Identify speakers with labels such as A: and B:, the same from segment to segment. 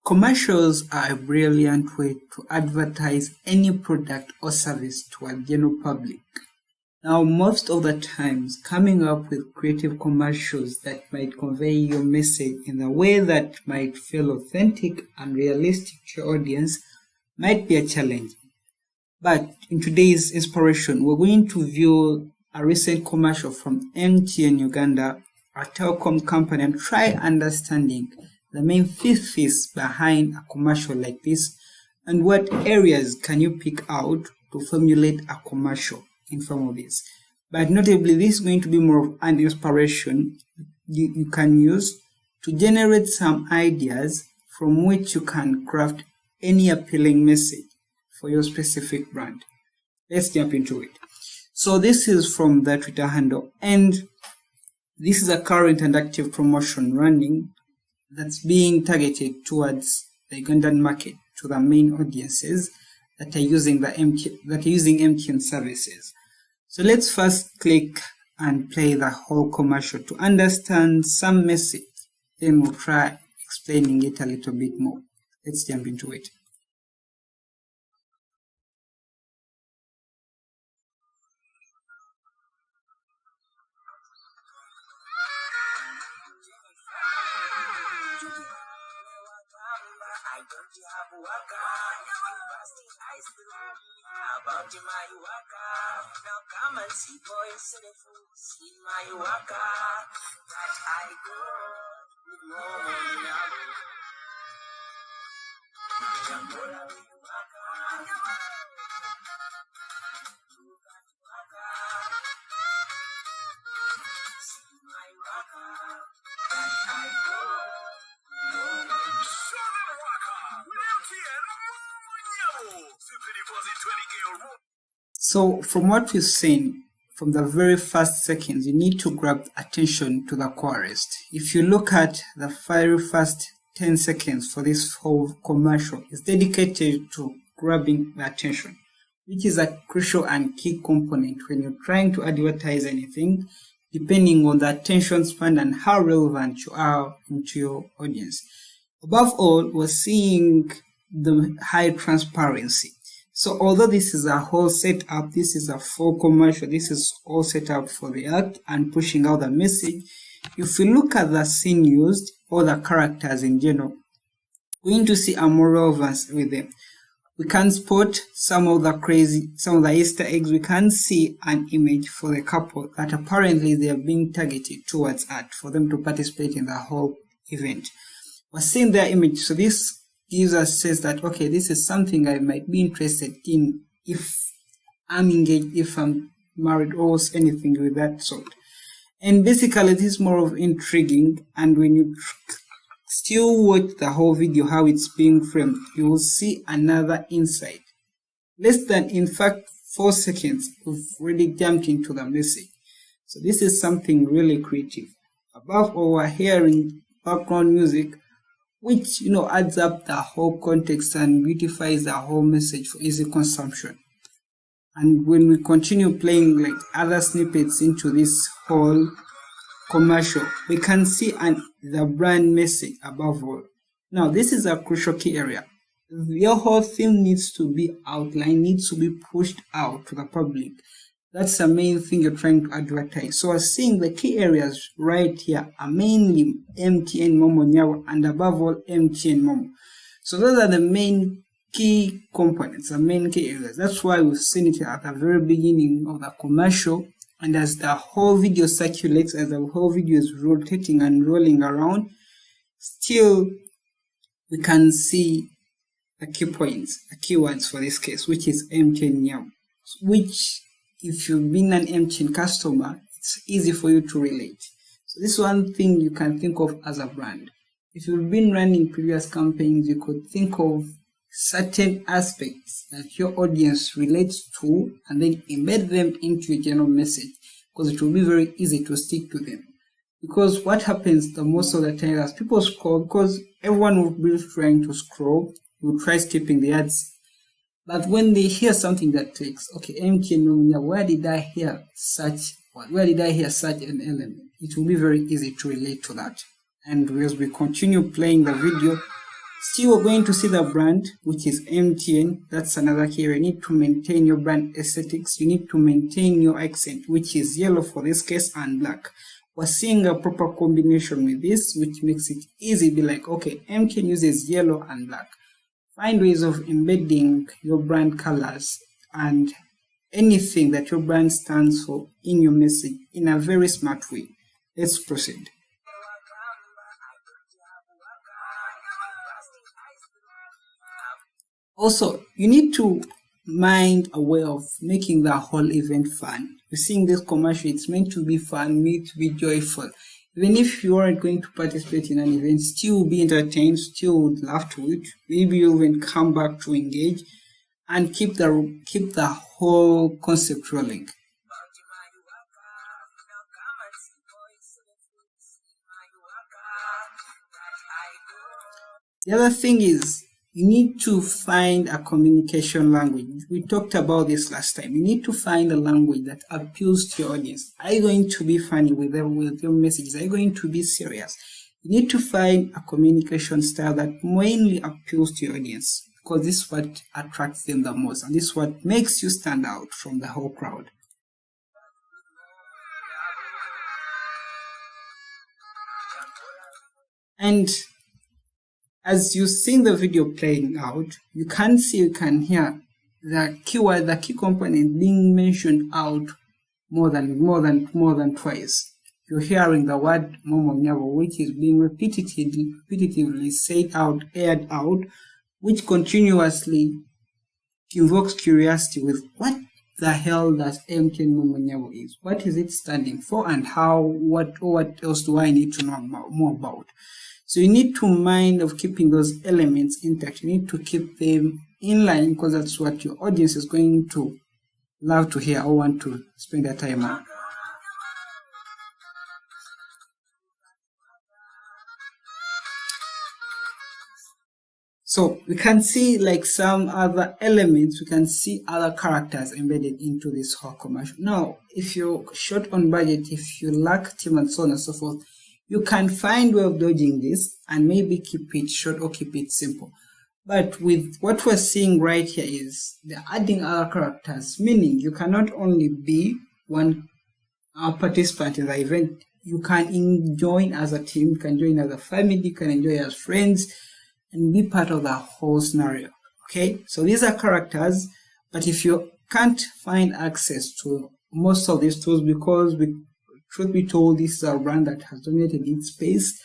A: Commercials are a brilliant way to advertise any product or service to a general public. Now, most of the times, coming up with creative commercials that might convey your message in a way that might feel authentic and realistic to your audience might be a challenge. But in today's inspiration, we're going to view a recent commercial from MTN Uganda, a telecom company, and try understanding the main thesis behind a commercial like this, and what areas can you pick out to formulate a commercial in form of this. But notably, this is going to be more of an inspiration you can use to generate some ideas from which you can craft any appealing message for your specific brand. Let's jump into it. So this is from the Twitter handle, and this is a current and active promotion running that's being targeted towards the Ugandan market, to the main audiences that are using MTN services. So let's first click and play the whole commercial to understand some message. Then we'll try explaining it a little bit more. Let's jump into it.
B: About my waka, now come and see boys in the food, see my waka, that I go with more now. Jambola waka, see my waka, that I go.
A: So from what we've seen, from the very first seconds, you need to grab attention to the chorus. If you look at the very first 10 seconds for this whole commercial, it's dedicated to grabbing the attention, which is a crucial and key component when you're trying to advertise anything, depending on the attention span and how relevant you are to your audience. Above all, we're seeing the high transparency. So although this is a whole setup, this is a full commercial, this is all set up for the act and pushing out the message. If you look at the scene used or the characters in general, we're going to see a more relevance with them. We can spot some of the Easter eggs. We can see an image for the couple that apparently they are being targeted towards art for them to participate in the whole event. We're seeing their image, so this gives us a sense that, okay, this is something I might be interested in if I'm engaged, if I'm married, or anything with that sort. And basically, this is more of intriguing, and when you still watch the whole video, how it's being framed, you will see another insight. Less than, in fact, 4 seconds, we've really jumped into the message. So this is something really creative. Above all, we're hearing background music, which adds up the whole context and beautifies the whole message for easy consumption. And when we continue playing like other snippets into this whole commercial, we can see the brand message above all. Now, this is a crucial key area. Your whole thing needs to be outlined, needs to be pushed out to the public. That's the main thing you're trying to advertise. So we're seeing the key areas right here are mainly MTN Momo Nyawo and above all MTN Momo. So those are the main key components, the main key areas. That's why we've seen it at the very beginning of the commercial. And as the whole video circulates, as the whole video is rotating and rolling around, still we can see the key points, the keywords for this case, which is MTN Nyawo, which if you've been an MTN customer, it's easy for you to relate. So this is one thing you can think of as a brand. If you've been running previous campaigns, you could think of certain aspects that your audience relates to and then embed them into your general message, because it will be very easy to stick to them. Because what happens the most of the time is people scroll, because everyone will be trying to scroll, will try skipping the ads. But when they hear something that clicks, okay, MTN, where did I hear such an element? It will be very easy to relate to that. And as we continue playing the video, Still, we're going to see the brand, which is MTN. That's another key. You need to maintain your brand aesthetics. You need to maintain your accent, which is yellow for this case and black. We're seeing a proper combination with this, which makes it easy. Be like, okay, MTN uses yellow and black. Find ways of embedding your brand colors and anything that your brand stands for in your message in a very smart way. Let's proceed. Also, you need to mind a way of making the whole event fun. You're seeing this commercial, it's meant to be fun, meant to be joyful. Even if you aren't going to participate in an event, still be entertained, still would laugh to it. Maybe you'll even come back to engage and keep the whole concept rolling. The other thing is, you need to find a communication language. We talked about this last time. You need to find a language that appeals to your audience. Are you going to be funny with your messages? Are you going to be serious? You need to find a communication style that mainly appeals to your audience, because this is what attracts them the most, and this is what makes you stand out from the whole crowd. And as you see the video playing out, you can hear the keyword, the key component being mentioned out more than twice. You're hearing the word Momo Nyabo, which is being repetitively said out, aired out, which continuously invokes curiosity with what the hell does MTN Momo Nyabo is? What is it standing for, and what else do I need to know more about? So you need to mind of keeping those elements intact. You need to keep them in line, because that's what your audience is going to love to hear or want to spend their time on. So we can see like some other elements, we can see other characters embedded into this whole commercial. Now, if you're short on budget, if you lack team and so on and so forth, you can find a way of dodging this and maybe keep it short or keep it simple. But with what we're seeing right here is they're adding other characters, meaning you cannot only be one participant in the event, you can join as a team, you can join as a family, you can enjoy as friends, and be part of the whole scenario. Okay, so these are characters, but if you can't find access to most of these tools, because truth be told, this is a brand that has dominated its space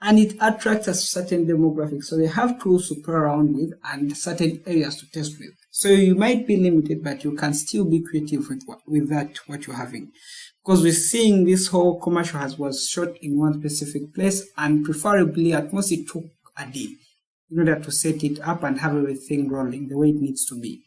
A: and it attracts a certain demographic. So they have tools to play around with and certain areas to test with. So you might be limited, but you can still be creative with that, what you're having. Because we're seeing this whole commercial was shot in one specific place, and preferably at most it took a day in order to set it up and have everything rolling the way it needs to be.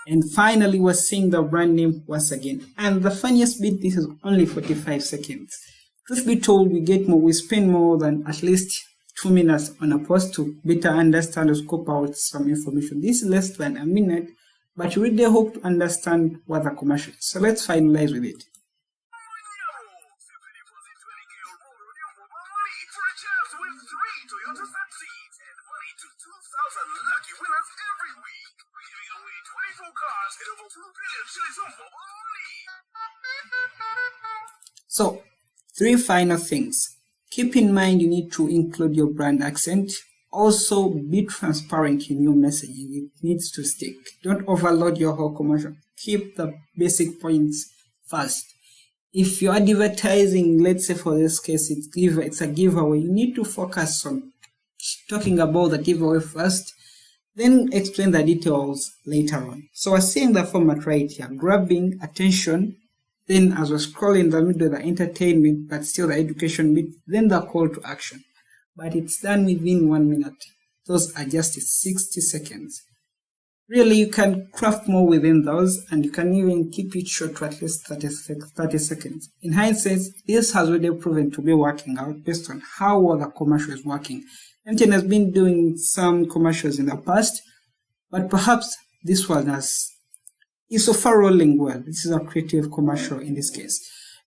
A: And finally, we're seeing the brand name once again. And the funniest bit, this is only 45 seconds. Truth be told, we spend more than at least 2 minutes on a post to better understand or scope out some information. This is less than a minute, but you really hope to understand what the commercial is. So let's finalize with it. So, 3 final things. Keep in mind you need to include your brand accent. Also, be transparent in your messaging. It needs to stick. Don't overload your whole commercial. Keep the basic points first. If you're advertising, let's say for this case, it's a giveaway, you need to focus on talking about the giveaway first, then explain the details later on. So we're seeing the format right here, grabbing attention, then as we're scrolling the middle, the entertainment, but still the education bit, then the call to action. But it's done within 1 minute. Those are just 60 seconds. Really, you can craft more within those, and you can even keep it short to at least 30 seconds. In hindsight, this has already proven to be working out based on how well the commercial is working. MTN has been doing some commercials in the past, but perhaps this one has is so far rolling well. This is a creative commercial in this case.